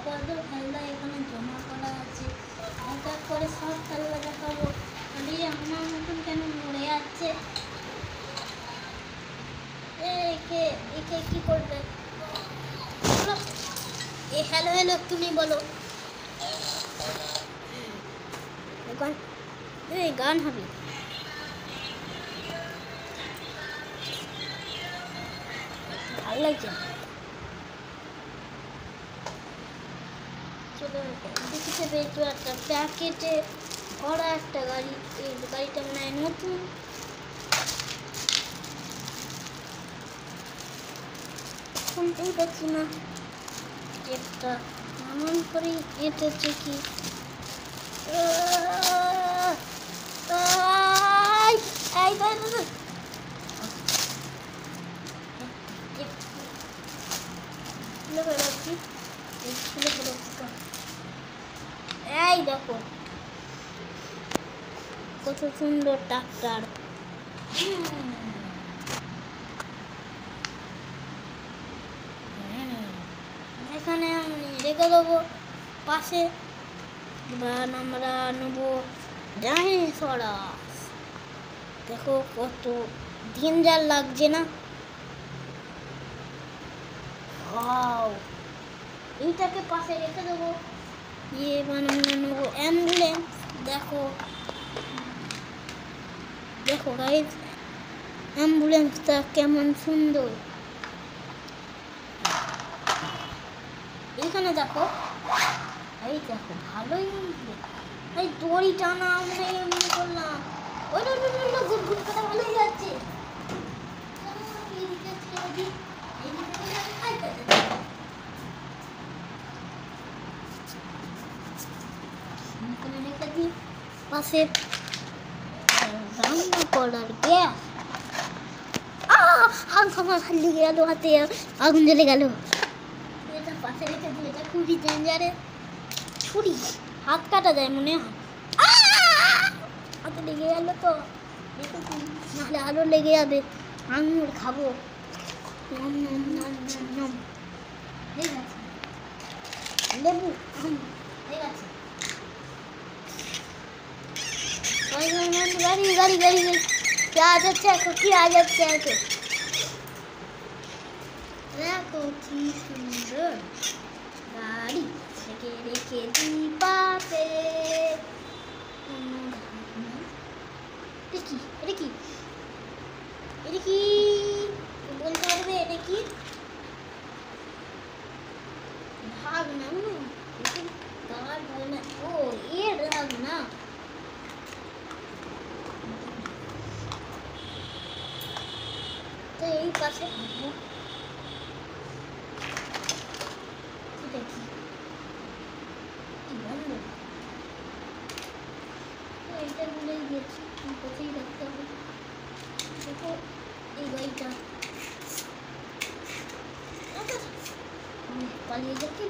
কত খেলনা এখানে জমা করা আছে, এক এক করে সব খেলনা দেখাবো। আরে আমার মতন কেন মরে যাচ্ছে? একে একে কি করবে? এ হ্যালো হ্যালো তুমি বলো। গান হবে। ভালো লাগছে। চলো দেখতে পেয়েছো একটা প্যাকেটে ভরা একটা গাড়ি। এই গাড়িটা মনে হয় নতুন। শুনতেই পাচ্ছি না একটা এমন করে হেঁটেছে কি। এই দেখো কত সুন্দর ট্রাক্টর। এখানে আমি রেখে দেবো পাশে। এবার আমরা নেবো ডাইনোসরাস। দেখো কত ডেঞ্জার লাগছে না? ওয়াও, এইটাকে পাশে রেখে দেবো। এবার আমরা নেবো অ্যাম্বুলেন্স। দেখো দেখো গাইস, অ্যাম্বুলেন্সটা কেমন সুন্দর। এইখানে দেখো, এই দেখো ভালোই এই দড়ি টানা আমরা এমনি করলাম। ওই গুড গুড করে ভালোই যাচ্ছে। পাশে রান্না করার গ্যাস। আমার লেগে গেল হাতে, আগুন জ্বলে গেল। এটা পাশে রেখে দিই, এটা খুবই ডেঞ্জারের। ছুরি হাত কাটা যায় মনে হয়। হাতে লেগে গেল তো, নাহলে আরো লেগে যাবে। আঙুর খাবো। লেবু ঠিক আছে। গাড়ি গাড়ি গাড়ি কে आ যাচ্ছে এখন, কি आ যাচ্ছে এখন। দেখো কি সুন্দর গাড়ি রেখে রেখে দিই পাশে। এটা কি এটা কি এটা কি বলতে পারবে? এটা কি ভাগ না? গাড় ভাগ না, ও এর ভাগ না। তো এই পাশে ভাববো এটা কি বন্ধ। এইটা ভুলেই গেছি, কোথায় রাখতে হবে। দেখো এই গাড়িটা পালিয়ে যাচ্ছি।